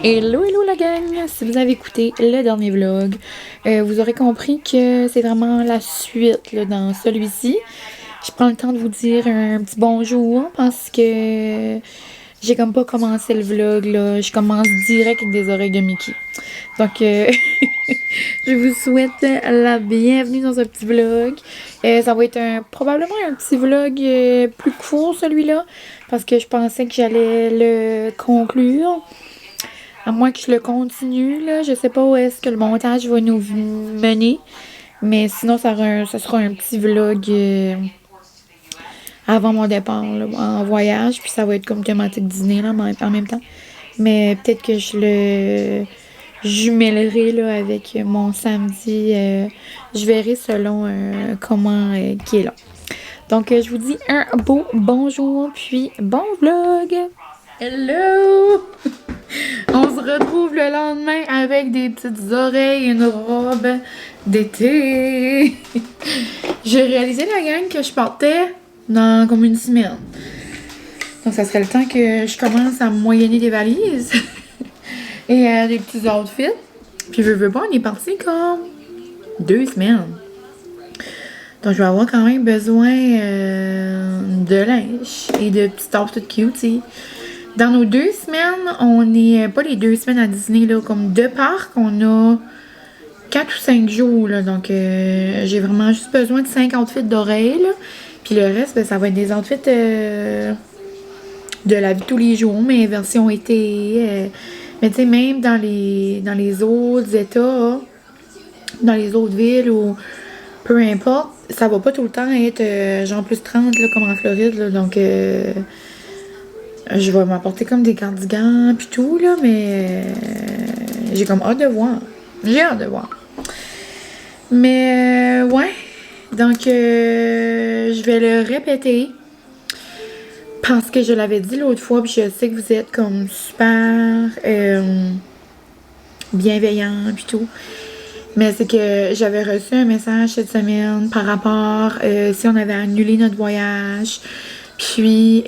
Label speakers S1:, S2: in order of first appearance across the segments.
S1: Hello, hello la gang! Si vous avez écouté le dernier vlog, vous aurez compris que c'est vraiment la suite là, dans celui-ci. Je prends le temps de vous dire un petit bonjour parce que j'ai comme pas commencé le vlog là. Je commence direct avec des oreilles de Mickey. Donc, je vous souhaite la bienvenue dans un petit vlog. Ça va être probablement un petit vlog plus court celui-là parce que je pensais que j'allais le conclure. À moins que je le continue, là, je sais pas où est-ce que le montage va nous mener. Mais sinon, ça sera un petit vlog avant mon départ là, en voyage. Puis ça va être comme thématique dîner là, en même temps. Mais peut-être que je le jumellerai là, avec mon samedi. Je verrai selon comment qui est là. Donc, je vous dis un beau bonjour, puis bon vlog! Hello! On se retrouve le lendemain avec des petites oreilles et une robe d'été. J'ai réalisé, la gang, que je partais dans comme une semaine. Donc, ça serait le temps que je commence à me moyenner des valises et des petits outfits. Puis, je veux pas, on est parti comme 2 semaines. Donc, je vais avoir quand même besoin de linge et de petits tops tout cute. Dans nos 2 semaines, on n'est pas les 2 semaines à Disney, là, comme de parcs, on a 4 ou 5 jours, là, donc j'ai vraiment juste besoin de 5 outfits d'oreilles, là. Puis le reste, ben, ça va être des outfits de la vie de tous les jours, mais version été, mais tu sais, même dans les autres états, dans les autres villes, ou peu importe, ça va pas tout le temps être genre plus 30, là, comme en Floride, là, donc je vais m'apporter comme des cardigans pis tout, là, mais j'ai comme hâte de voir. J'ai hâte de voir. Mais ouais. Donc, je vais le répéter. Parce que je l'avais dit l'autre fois, puis je sais que vous êtes comme super bienveillants pis tout. Mais c'est que j'avais reçu un message cette semaine par rapport si on avait annulé notre voyage. Puis,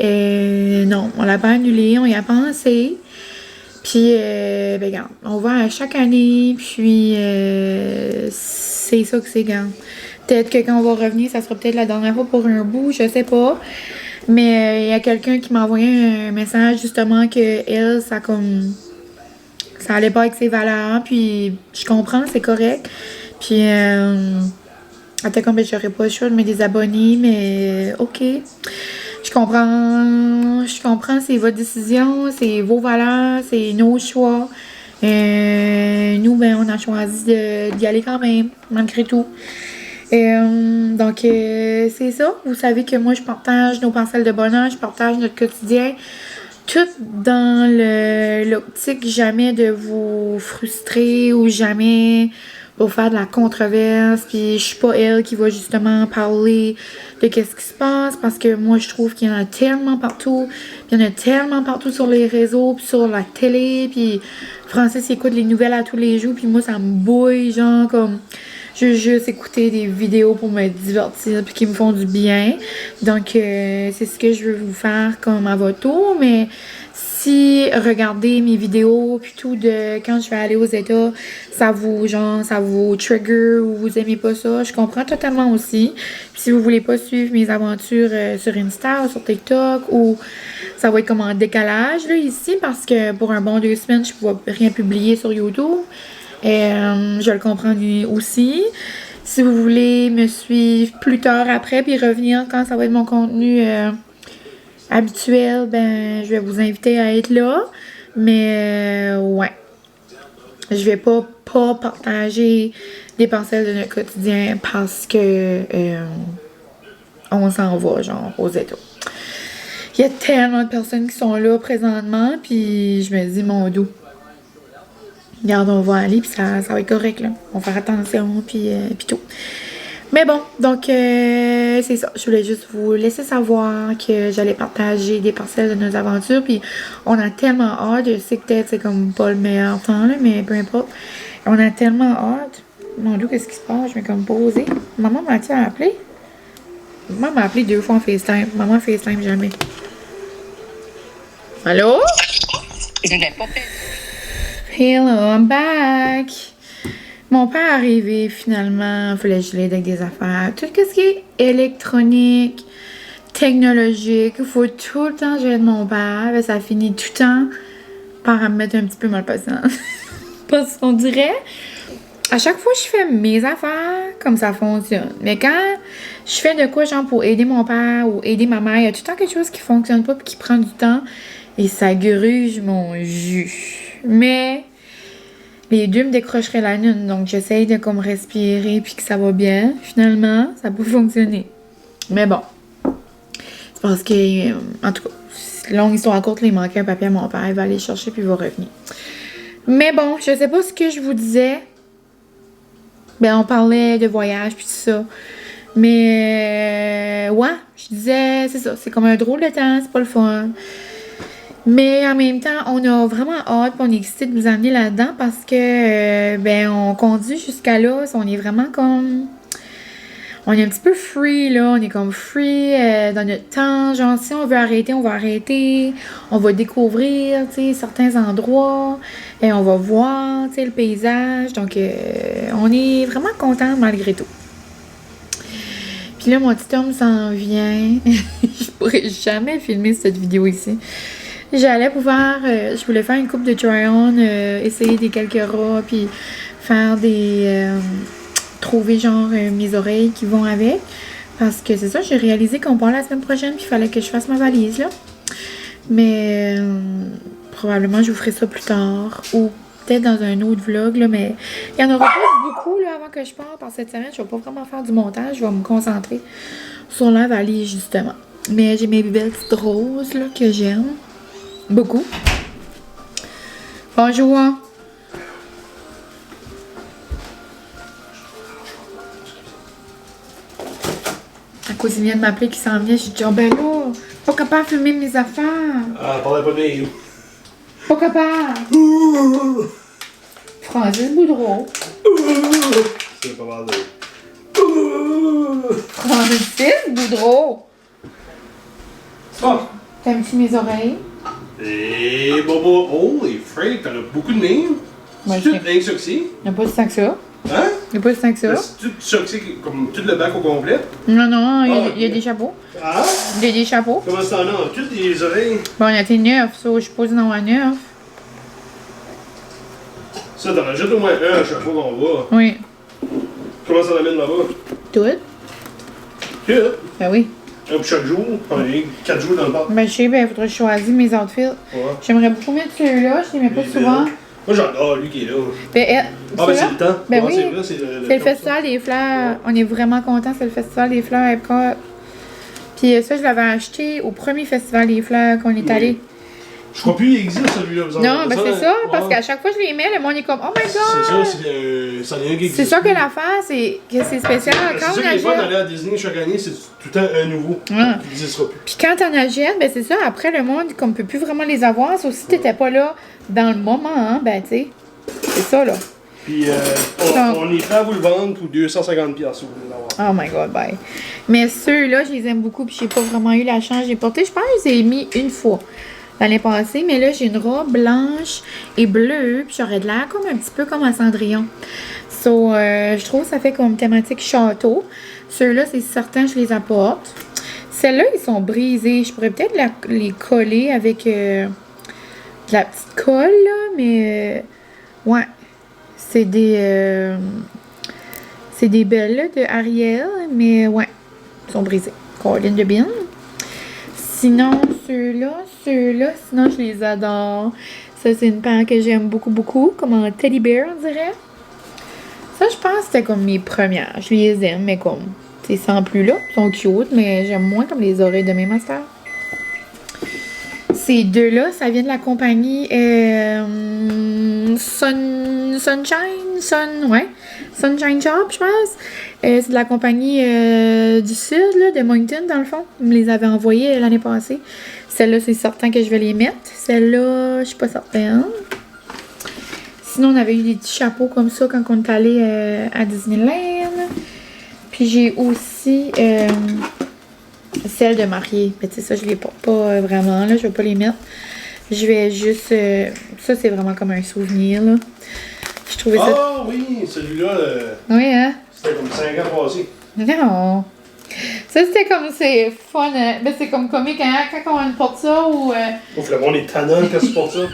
S1: non, on l'a pas annulé, on y a pensé. Puis, ben, regarde, on va à chaque année, puis c'est ça que c'est, regarde. Peut-être que quand on va revenir, ça sera peut-être la dernière fois pour un bout, je sais pas. Mais il y a quelqu'un qui m'a envoyé un message, justement, que elle, ça comme... ça allait pas avec ses valeurs, puis je comprends, c'est correct. Puis, elle était comme, ben, j'aurais pas le choix de me désabonner, mais ok. Je comprends, c'est votre décision, c'est vos valeurs, c'est nos choix. Nous, ben, on a choisi d'y aller quand même, malgré tout. Donc, c'est ça. Vous savez que moi, je partage nos parcelles de bonheur, je partage notre quotidien. Tout dans l'optique jamais de vous frustrer ou jamais pour faire de la controverse. Puis je suis pas elle qui va justement parler de qu'est-ce qui se passe parce que moi je trouve qu'il y en a tellement partout. Il y en a tellement partout sur les réseaux, puis sur la télé. Puis Francis écoute les nouvelles à tous les jours. Puis moi ça me bouille, genre comme... Je veux juste écouter des vidéos pour me divertir puis qui me font du bien. Donc, c'est ce que je veux vous faire comme à votre tour. Mais si regardez mes vidéos puis tout de quand je vais aller aux États, ça vous trigger ou vous aimez pas ça, je comprends totalement aussi. Puis si vous voulez pas suivre mes aventures sur Insta ou sur TikTok ou ça va être comme en décalage là ici parce que pour un bon 2 semaines, je ne peux rien publier sur YouTube. Je le comprends aussi. Si vous voulez me suivre plus tard après puis revenir quand ça va être mon contenu habituel, ben je vais vous inviter à être là. Mais ouais. Je vais pas partager des parcelles de notre quotidien parce que on s'en va genre aux États. Il y a tellement de personnes qui sont là présentement puis je me dis mon dos. Regarde, on va aller, puis ça va être correct, là. On va faire attention, puis tout. Mais bon, donc, c'est ça. Je voulais juste vous laisser savoir que j'allais partager des parcelles de nos aventures, puis on a tellement hâte. Je sais que peut-être c'est comme pas le meilleur temps, là, mais peu importe. On a tellement hâte. Mon Dieu, qu'est-ce qui se passe? Je vais comme poser. Maman m'a-t-il appelé? Maman m'a appelé 2 fois en FaceTime. Maman FaceTime jamais. Allô?
S2: Je n'ai pas fait.
S1: Hello, I'm back! Mon père est arrivé finalement, il fallait que je l'aide avec des affaires. Tout ce qui est électronique, technologique, il faut tout le temps que j'aide mon père. Ça finit tout le temps par me mettre un petit peu mal patient. Parce qu'on dirait, à chaque fois que je fais mes affaires, comme ça fonctionne. Mais quand je fais de quoi, genre pour aider mon père ou aider ma mère, il y a tout le temps quelque chose qui fonctionne pas et qui prend du temps. Et ça gruge mon jus. Mais les deux me décrocheraient la lune, donc j'essaye de comme respirer puis que ça va bien. Finalement, ça peut fonctionner. Mais bon. C'est parce que, en tout cas, longue histoire courte, il manquait un papier à mon père. Il va aller le chercher puis il va revenir. Mais bon, je sais pas ce que je vous disais. Ben, on parlait de voyage puis tout ça. Mais, ouais, je disais, c'est ça. C'est comme un drôle de temps, c'est pas le fun. Mais en même temps, on a vraiment hâte et on est excité de vous amener là-dedans parce que, ben, on conduit jusqu'à là. On est vraiment comme... On est un petit peu free, là. On est comme free dans notre temps. Genre, si on veut arrêter, on va arrêter. On va découvrir, tu sais, certains endroits. Et on va voir, tu sais, le paysage. Donc, on est vraiment content malgré tout. Puis là, mon petit homme s'en vient. Je pourrais jamais filmer cette vidéo ici. J'allais pouvoir, je voulais faire une coupe de try-on, essayer des quelques rats, puis faire des, trouver genre mes oreilles qui vont avec. Parce que c'est ça, j'ai réalisé qu'on part la semaine prochaine, puis il fallait que je fasse ma valise, là. Mais probablement, je vous ferai ça plus tard, ou peut-être dans un autre vlog, là, mais il y en aura pas beaucoup, là, avant que je parte. Par cette semaine, je vais pas vraiment faire du montage, je vais me concentrer sur la valise, justement. Mais j'ai mes belles petites roses, là, que j'aime. Beaucoup. Bonjour. La cousine vient de m'appeler qui s'en vient. J'ai dit, oh ben là, pas capable de filmer mes affaires.
S2: Ah, parlez pas de mes...
S1: Pas capable. Francis Boudreau.
S2: C'est pas mal de...
S1: Francis Boudreau.
S2: Ah!
S1: T'aimes-tu mes oreilles?
S2: Et Bobo, holy freak, t'en as beaucoup de nez.
S1: Ouais,
S2: C'est tout
S1: je sais.
S2: rien que ça que c'est.
S1: Il n'y a pas si tant que ça.
S2: Hein?
S1: Il n'y a pas si tant que ça.
S2: C'est tout ça que c'est, comme tout le bac au complet.
S1: Non, non, il y a,
S2: Ah,
S1: il y a
S2: ok.
S1: des chapeaux.
S2: Ah?
S1: Il y a des chapeaux.
S2: Comment ça en a? Toutes les oreilles.
S1: Bon, il y a été 9, ça. Je suppose d'en avoir 9.
S2: Ça, t'en rajoutes au moins un à chaque fois qu'on va.
S1: Oui.
S2: Comment ça l'amène là-bas?
S1: Tout?
S2: Tout.
S1: Ben oui.
S2: Un pour chaque jour. On est 4 jours dans le parc.
S1: Ben, je sais, ben, il faudrait que je choisisse mes outfits.
S2: Ouais.
S1: J'aimerais beaucoup mettre ceux-là, je les mets pas
S2: Les
S1: souvent.
S2: belles. Moi, j'adore lui qui est là.
S1: Ben,
S2: Ah, ben
S1: ceux-là,
S2: c'est le temps.
S1: Ben
S2: Ouais,
S1: oui.
S2: c'est vrai, c'est
S1: c'est le festival des fleurs. On est vraiment contents, c'est le festival des fleurs à Epcot. Puis ça, je l'avais acheté au premier festival des fleurs qu'on est
S2: Oui.
S1: allé.
S2: Je crois plus il existe celui-là. vous en
S1: Non,
S2: avez
S1: ben
S2: ça,
S1: c'est ça,
S2: ouais.
S1: parce qu'à chaque fois que je les mets, le monde est comme, oh my
S2: C'est
S1: god!
S2: ça, ça en est un qui existe.
S1: C'est ça que l'affaire, c'est que c'est spécial.
S2: C'est
S1: Quand
S2: ça
S1: on
S2: qui est fun
S1: achète.
S2: d'aller à Disney chaque année, c'est tout le temps un nouveau qui
S1: Ouais.
S2: n'existera plus.
S1: Puis quand t'en achètes, ben c'est ça, après le monde, comme peut plus vraiment les avoir, sauf si t'étais pas là dans le moment, hein, ben tu sais, c'est ça là.
S2: Puis on est prêt à vous le vendre pour 250$ si vous voulez l'avoir.
S1: Oh my god, bye. Mais ceux-là, je les aime beaucoup, puis j'ai pas vraiment eu la chance de les porter. Je pense que je les ai mis une fois l'année passée, mais là, j'ai une robe blanche et bleue, puis j'aurais de l'air comme un petit peu comme un Cendrillon. So, je trouve que ça fait comme thématique château. Ceux-là, c'est certain, je les apporte. Celles-là, ils sont brisés. Je pourrais peut-être les coller avec de la petite colle, là, mais ouais. C'est des belles là, de Ariel, mais ouais, ils sont brisés. Colline de Bin. Sinon, ceux-là, sinon je les adore. Ça, c'est une paire que j'aime beaucoup, beaucoup, comme un teddy bear, on dirait. Ça, je pense que c'était comme mes premières. Je les aime, mais comme, c'est sans plus là. Ils sont cute, mais j'aime moins comme les oreilles de mes masters. Ces deux-là, ça vient de la compagnie Sunshine Shop, je pense. C'est de la compagnie du sud, là, de Moncton, dans le fond. Ils me les avaient envoyées l'année passée. Celle-là, c'est certain que je vais les mettre. Celle-là, je suis pas certaine. Sinon, on avait eu des petits chapeaux comme ça quand on est allé à Disneyland. Puis j'ai aussi celle de mariée. Mais tu sais, ça, je les porte pas vraiment, là. Je vais pas les mettre. Je vais juste... ça, c'est vraiment comme un souvenir, là. Je trouvais ça...
S2: Ah oui, celui-là,
S1: Oui, hein?
S2: c'était comme 5 ans passés.
S1: Non! Ça, c'était comme... C'est fun, hein? Ben, c'est comme comique, hein? Quand on porte ça ou...
S2: Ouf, le monde est tannant quand tu portes ça.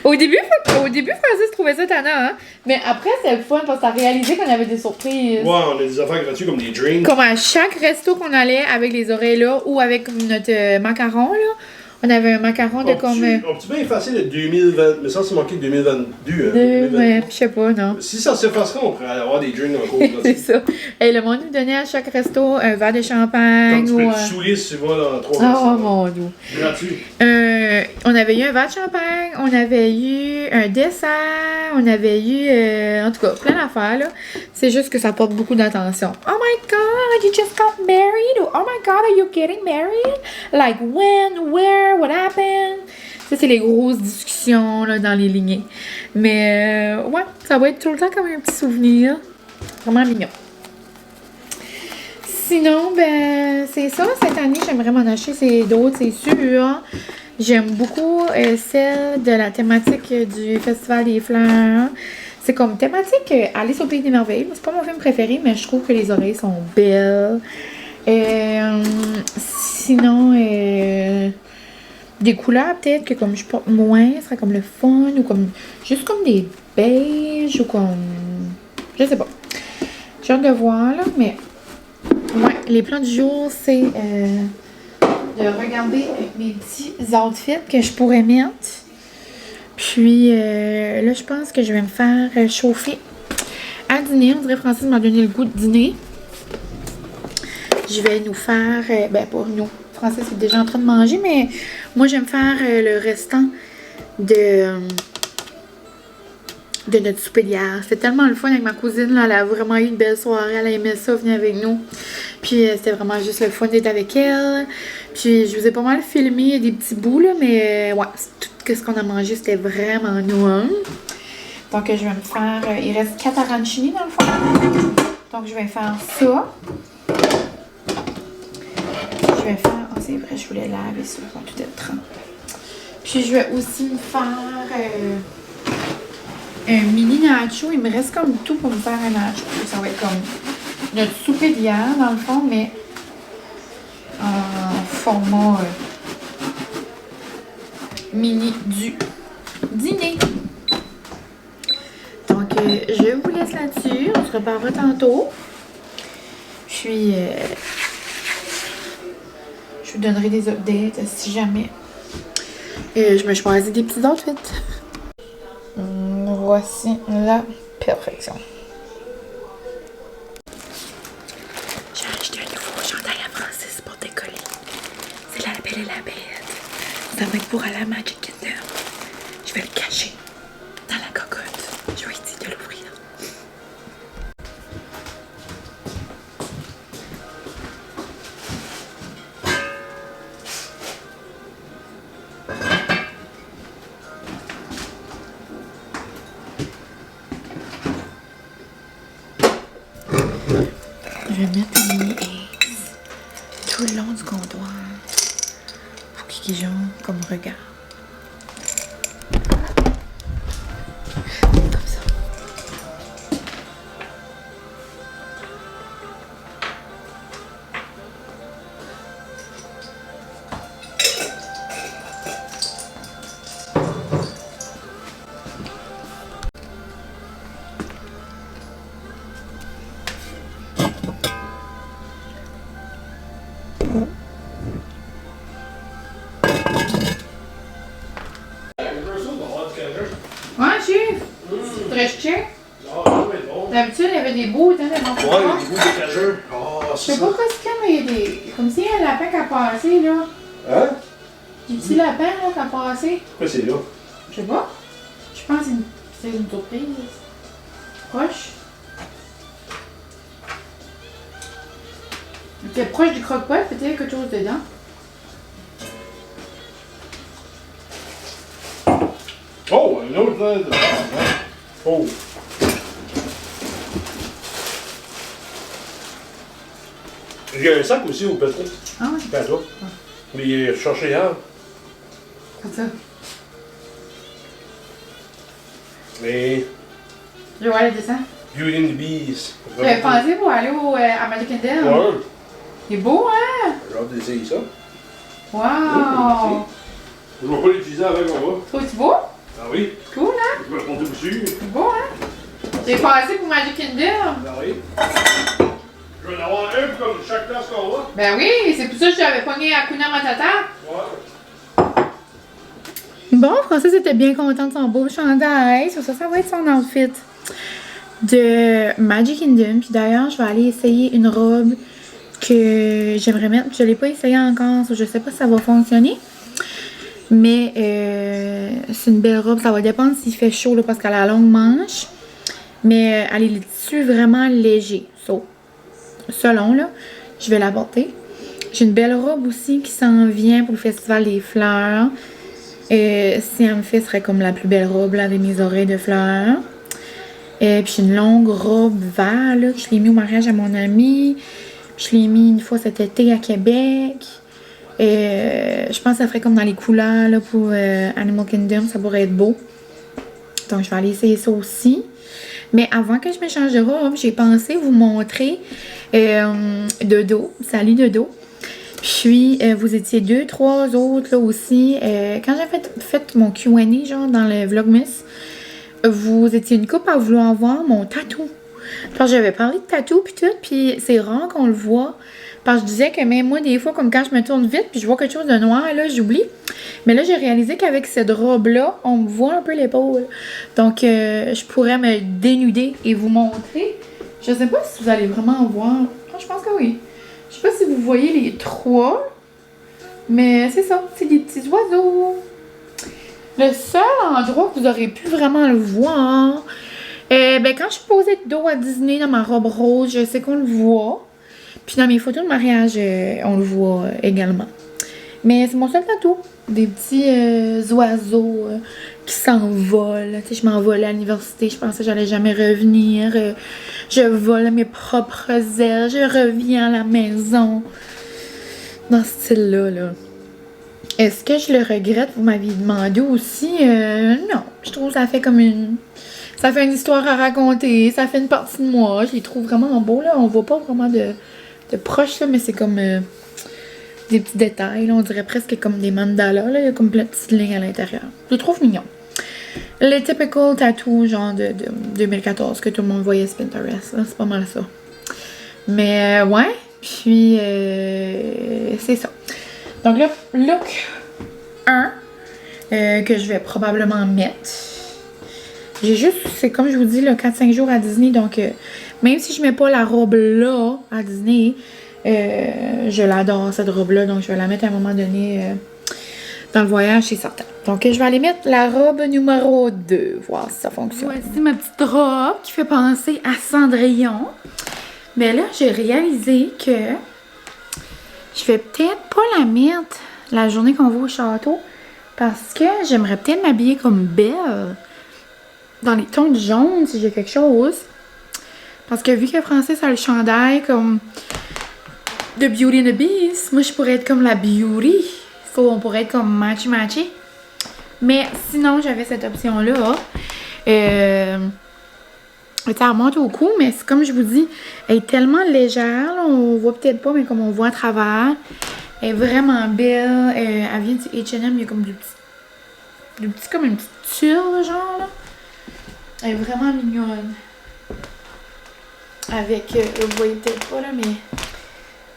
S1: Au début, Francis trouvait ça tannant, hein? Mais après, c'était le fun parce que t'as réalisé qu'on avait des surprises.
S2: Ouais, on a des affaires gratuites comme des drinks.
S1: Comme à chaque resto qu'on allait avec les oreilles là ou avec notre macaron, là, on avait un macaron de comme...
S2: On peut bien effacer le 2020, mais ça c'est marqué 2022.
S1: ouais, je sais pas, non.
S2: Si ça s'effacerait, on pourrait avoir des drinks en cours.
S1: C'est ça. Et le monde nous donnait à chaque resto un verre de champagne.
S2: Comme tu
S1: ou
S2: peux te saouler si tu vas dans 3
S1: Oh
S2: restaurants.
S1: mon Dieu.
S2: Gratuit.
S1: On avait eu un verre de champagne, on avait eu un dessert, on avait eu, en tout cas, plein d'affaires, là. C'est juste que ça porte beaucoup d'attention. Oh my God, you just got married? Or, oh my God, are you getting married? Like when, where, what happened? Ça, c'est les grosses discussions, là, dans les lignées. Mais, ouais, ça va être tout le temps comme un petit souvenir. Vraiment mignon. Sinon, ben, c'est ça. Cette année, j'aimerais m'en acheter d'autres, c'est sûr. J'aime beaucoup celle de la thématique du Festival des Fleurs. C'est comme thématique Alice au Pays des Merveilles. C'est pas mon film préféré, mais je trouve que les oreilles sont belles. Sinon, des couleurs peut-être que comme je porte moins, ce serait comme le fun ou comme juste comme des beiges ou comme... Je sais pas. J'ai hâte de voir, là, mais... Ouais, les plans du jour, c'est de regarder mes petits outfits que je pourrais mettre. Puis là, je pense que je vais me faire chauffer à dîner. On dirait que Francis m'a donné le goût de dîner. Je vais nous faire, ben pour nous, Francis est déjà en train de manger, mais moi, je vais me faire le restant de notre souper d'hier. C'était tellement le fun avec ma cousine, là, elle a vraiment eu une belle soirée, elle a aimé ça, venir avec nous. Puis c'était vraiment juste le fun d'être avec elle. Puis je vous ai pas mal filmé des petits bouts, là, mais ouais, tout ce qu'on a mangé, c'était vraiment nous. Donc je vais me faire, il reste 4 arancini dans le fond. Donc je vais faire ça. Je vais faire, oh c'est vrai, je voulais laver ça, ça va tout être trempe. Puis je vais aussi me faire... un mini nacho, il me reste comme tout pour me faire un nacho. Ça va être comme notre souper d'hier, dans le fond, mais en format mini du dîner. Donc, je vous laisse là-dessus. On se reparlera tantôt. Puis, je vous donnerai des updates si jamais je me choisis des petits outfits. Voici la perfection. J'ai acheté un nouveau chandail à Francis pour décoller. C'est la Belle et la Bête. Ça va être pour aller à Magic Kingdom. Je vais le cacher dans la cocotte. Je vais essayer de l'ouvrir. Je vais mettre un mini Ace tout le long du comptoir pour qu'ils jouent comme regard. Comme ça. Ouais, chef. Fresh check. D'habitude, il y avait des beaux temps devant le
S2: Ouais, les goûts des cageurs. Oh,
S1: Je sais pas quoi c'est quand, mais il y a des... Comme s'il y a un lapin qui a passé, là.
S2: Hein?
S1: Des petits lapins, là, qui a passé.
S2: Pourquoi c'est là?
S1: Je sais pas. Je pense que c'est une surprise. Proche. Donc, proche du croque-pot, peut-être quelque chose dedans.
S2: Oh, un autre là. Oh. J'ai un sac aussi au pétrole.
S1: Ah ouais.
S2: Ben toi. Mais il est cherché hier.
S1: Comme ça.
S2: Mais.
S1: Je vais voir le dessin.
S2: Beauty and the Beast.
S1: J'avais pensé pour aller à Magic Kingdom.
S2: Ouais.
S1: Il est beau, hein?
S2: J'ai hâte d'essayer ça.
S1: Wow!
S2: Je vais pas l'utiliser avec, on va.
S1: Trouves-tu beau?
S2: Ah oui.
S1: Cool, hein?
S2: Je vais le compter dessus.
S1: C'est beau, hein? J'ai pensé pour Magic Kingdom.
S2: Ah oui. Je vais en avoir un comme chaque place qu'on va.
S1: Ben oui, c'est pour ça que j'avais pogné Hakuna Matata.
S2: Ouais.
S1: Bon, Francis était bien content de son beau chandail. Sur ça, ça va être son outfit de Magic Kingdom. Puis d'ailleurs, je vais aller essayer une robe que j'aimerais mettre. Je ne l'ai pas essayé encore, je sais pas si ça va fonctionner. Mais c'est une belle robe. Ça va dépendre s'il fait chaud là, parce qu'elle a la longue manche. Mais elle est le tissu vraiment léger. So, selon, là, je vais la porter. J'ai une belle robe aussi qui s'en vient pour le Festival des Fleurs. Si elle me fait, ce serait comme la plus belle robe là, avec mes oreilles de fleurs. Puis une longue robe vert là, que je l'ai mis au mariage à mon ami. Je l'ai mis une fois cet été à Québec. Je pense que ça ferait comme dans les couleurs là, pour Animal Kingdom. Ça pourrait être beau. Donc je vais aller essayer ça aussi. Mais avant que je me change de robe, j'ai pensé vous montrer Dodo. Salut Dodo. Puis, vous étiez 2, 3 autres là aussi. Quand j'ai fait mon Q&A, genre, dans le Vlogmas, vous étiez une couple à vouloir voir mon tatou. Parce que j'avais parlé de tatou puis tout, puis c'est rare qu'on le voit. Parce que je disais que même moi, des fois, comme quand je me tourne vite, puis je vois quelque chose de noir, là, j'oublie. Mais là, j'ai réalisé qu'avec cette robe-là, on me voit un peu l'épaule. Donc, je pourrais me dénuder et vous montrer. Je sais pas si vous allez vraiment voir. Ah, je pense que oui. Je sais pas si vous voyez les trois, mais c'est ça, c'est des petits oiseaux. Le seul endroit que vous aurez pu vraiment le voir, ben quand je suis posée de dos à Disney dans ma robe rose, je sais qu'on le voit. Puis dans mes photos de mariage, on le voit également. Mais c'est mon seul tatou. Des petits oiseaux qui s'envolent. Tu sais, je m'envolais à l'université, je pensais que j'allais jamais revenir. Je vole à mes propres ailes, je reviens à la maison. Dans ce style-là, là. Est-ce que je le regrette? Vous m'aviez demandé aussi. Non, je trouve que ça fait comme une... Ça fait une histoire à raconter, ça fait une partie de moi. Je les trouve vraiment beaux, là. On voit pas vraiment de proche, là, mais c'est comme... des petits détails, là, on dirait presque comme des mandalas, là, il y a comme plein de petites lignes à l'intérieur. Je le trouve mignon. Le typical tattoo, genre de 2014, que tout le monde voyait sur Pinterest, c'est pas mal ça. Mais, ouais, puis, c'est ça. Donc là, look 1, que je vais probablement mettre. J'ai juste, c'est comme je vous dis, 4-5 jours à Disney, donc, même si je mets pas la robe là, à Disney, je l'adore cette robe-là, donc je vais la mettre à un moment donné dans le voyage, c'est certain. Donc je vais aller mettre la robe numéro 2, voir si ça fonctionne. Voici ma petite robe qui fait penser à Cendrillon. Mais là, j'ai réalisé que je vais peut-être pas la mettre la journée qu'on va au château, parce que j'aimerais peut-être m'habiller comme Belle, dans les tons de jaune, si j'ai quelque chose. Parce que vu que Francis a le chandail comme... de Beauty and the Beast, moi je pourrais être comme la Beauty. On pourrait être comme matchy. Mais sinon, j'avais cette option-là. Elle remonte au cou, mais c'est comme je vous dis, elle est tellement légère. Là, on voit peut-être pas, mais comme on voit à travers. Elle est vraiment belle. Elle vient du H&M, il y a comme du petit comme une petite tulle, genre. Là. Elle est vraiment mignonne. Avec, vous voyez peut-être pas là, mais...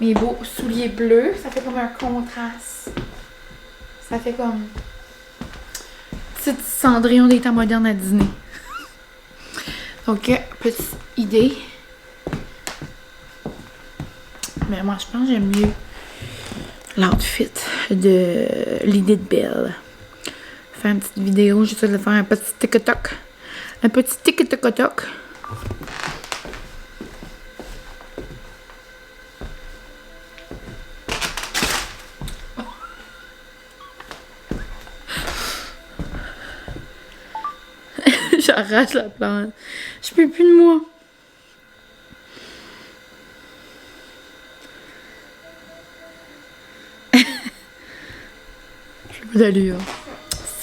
S1: mes beaux souliers bleus, ça fait comme un contraste. Ça fait comme petite Cendrillon des temps modernes à Disney. Donc, petite idée. Mais moi, je pense que j'aime mieux l'outfit de l'idée de Belle. Faire une petite vidéo, j'essaie de faire un petit TikTok. Un petit TikTok. J'arrache la plante. Je peux plus de moi. Je peux d'allure.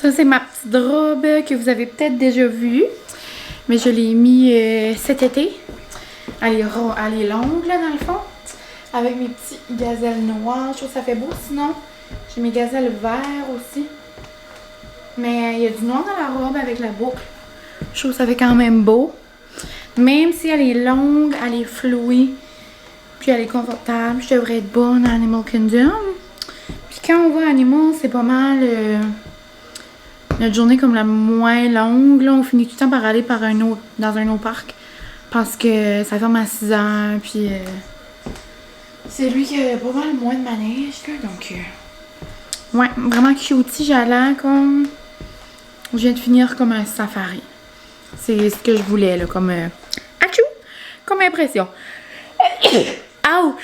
S1: Ça, c'est ma petite robe que vous avez peut-être déjà vue. Mais je l'ai mis cet été. Elle est longue, là, dans le fond. Avec mes petits gazelles noirs. Je trouve que ça fait beau. Sinon, j'ai mes gazelles verts aussi. Mais il y a du noir dans la robe avec la boucle. Je trouve que ça fait quand même beau. Même si elle est longue, elle est flouée. Puis elle est confortable. Je devrais être bonne à Animal Kingdom. Puis quand on va à Animal, c'est pas mal notre journée comme la moins longue. Là, on finit tout le temps par aller dans un autre parc. Parce que ça ferme à 6 heures. Puis c'est lui qui a pas mal moins de manège. Là, donc, ouais, vraiment cutie. J'ai l'air comme. Je viens de finir comme un safari. C'est ce que je voulais, là, comme. Achou! Comme impression. Aouh!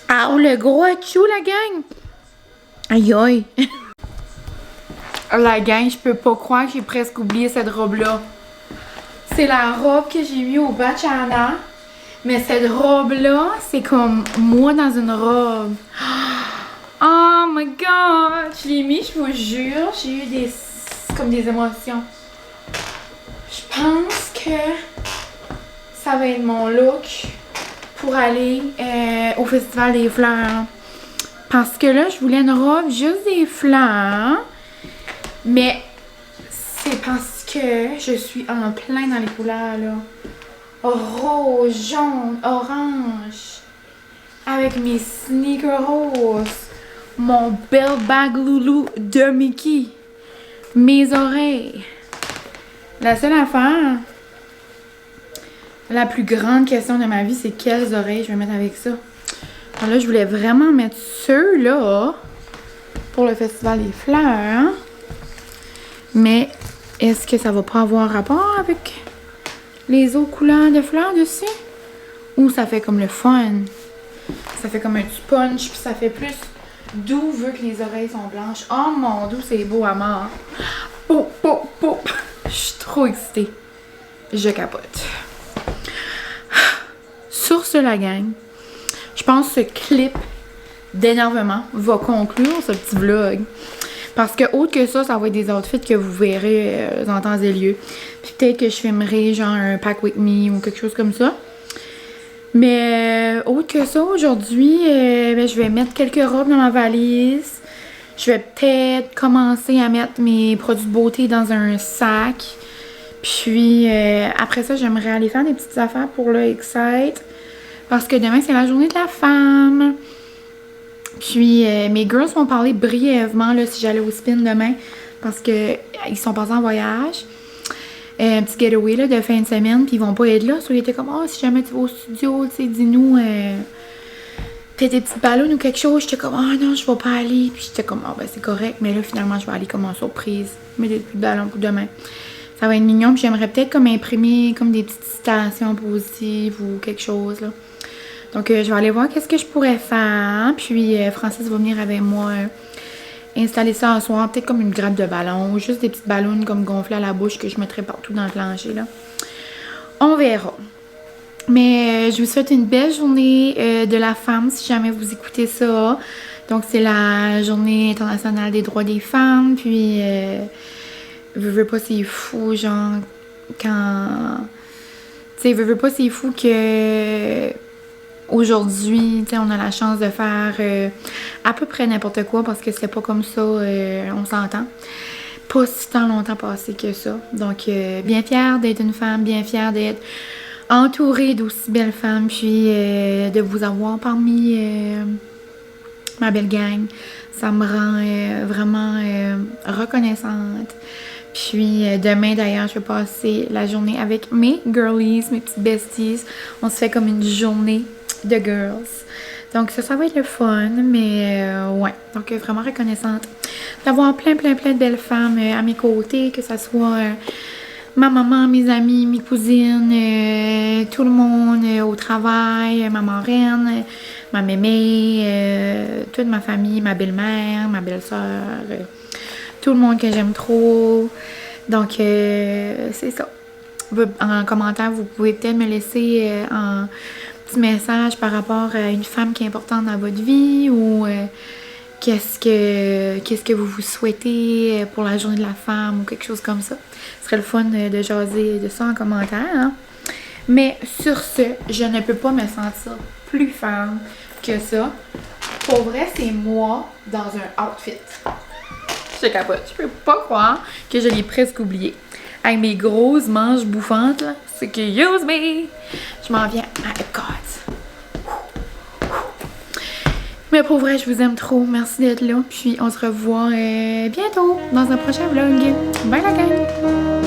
S1: Aouh, le gros achou, la gang! Aïe aïe! La gang, je peux pas croire que j'ai presque oublié cette robe-là. C'est la robe que j'ai mis au Bachana. Mais cette robe-là, c'est comme moi dans une robe. Oh my god! Je l'ai mis, je vous jure, j'ai eu comme des émotions. Je pense que ça va être mon look pour aller au Festival des Fleurs. Parce que là, je voulais une robe juste des fleurs. Mais c'est parce que je suis en plein dans les couleurs, là. Rose, jaune, orange. Avec mes sneakers roses. Mon bel bag loulou de Mickey. Mes oreilles. La seule affaire, la plus grande question de ma vie, c'est quelles oreilles je vais mettre avec ça. Alors là, je voulais vraiment mettre ceux-là pour le Festival des Fleurs. Mais est-ce que ça va pas avoir rapport avec les autres couleurs de fleurs dessus? Ou ça fait comme le fun? Ça fait comme un sponge, puis ça fait plus doux vu que les oreilles sont blanches. Oh mon Dieu, c'est beau à mort. Oh, oh, oh. Je suis trop excitée. Je capote. Sur ce, la gang, je pense que ce clip d'énervement va conclure ce petit vlog. Parce que, autre que ça va être des outfits que vous verrez en temps et lieu. Puis peut-être que je filmerai genre un pack with me ou quelque chose comme ça. Mais autre que ça, aujourd'hui, je vais mettre quelques robes dans ma valise. Je vais peut-être commencer à mettre mes produits de beauté dans un sac. Puis après ça, j'aimerais aller faire des petites affaires pour le Excite. Parce que demain, c'est la journée de la femme. Puis mes girls vont parler brièvement là, si j'allais au spin demain. Parce que ils sont passés en voyage. Un petit getaway là, de fin de semaine. Puis ils vont pas être là. So, ils étaient comme, oh, si jamais tu vas au studio, tu sais, dis-nous. Peut-être des petites ballons ou quelque chose. J'étais comme, oh non, je vais pas aller. Puis j'étais comme, oh ben c'est correct. Mais là, finalement, je vais aller comme en surprise. Mettre des petits ballons pour demain. Ça va être mignon. Puis j'aimerais peut-être comme imprimer comme des petites citations positives ou quelque chose là. Donc, je vais aller voir qu'est-ce que je pourrais faire. Puis, Francis va venir avec moi installer ça en soir. Peut-être comme une grappe de ballon. Ou juste des petites ballons comme gonflées à la bouche que je mettrai partout dans le plancher, là. On verra. Mais, je vous souhaite une belle journée de la femme, si jamais vous écoutez ça. Donc, c'est la journée internationale des droits des femmes. Puis, veux pas, c'est fou, genre, quand... Tu sais, veux pas, c'est fou que... Aujourd'hui, on a la chance de faire à peu près n'importe quoi parce que c'est pas comme ça, on s'entend. Pas si tant longtemps passé que ça. Donc, bien fière d'être une femme, bien fière d'être entourée d'aussi belles femmes, puis de vous avoir parmi ma belle gang. Ça me rend vraiment reconnaissante. Puis demain d'ailleurs, je vais passer la journée avec mes girlies, mes petites besties. On se fait comme une journée de girls. Donc ça va être le fun, mais ouais. Donc vraiment reconnaissante d'avoir plein de belles femmes à mes côtés, que ce soit ma maman, mes amis, mes cousines, tout le monde au travail, ma marraine, ma mémé, toute ma famille, ma belle-mère, ma belle-sœur, tout le monde que j'aime trop. Donc c'est ça. En commentaire, vous pouvez peut-être me laisser un petit message par rapport à une femme qui est importante dans votre vie ou qu'est-ce que vous vous souhaitez pour la journée de la femme ou quelque chose comme ça. Ce serait le fun de jaser de ça en commentaire. Hein? Mais sur ce, je ne peux pas me sentir plus femme que ça. Pour vrai, c'est moi dans un outfit. Je capote. Je peux pas croire que je l'ai presque oublié. Avec mes grosses manches bouffantes, là, c'est que use me! Je m'en viens à Epcot. Mais pour vrai, je vous aime trop. Merci d'être là. Puis on se revoit bientôt dans un prochain vlog. Bye la gang!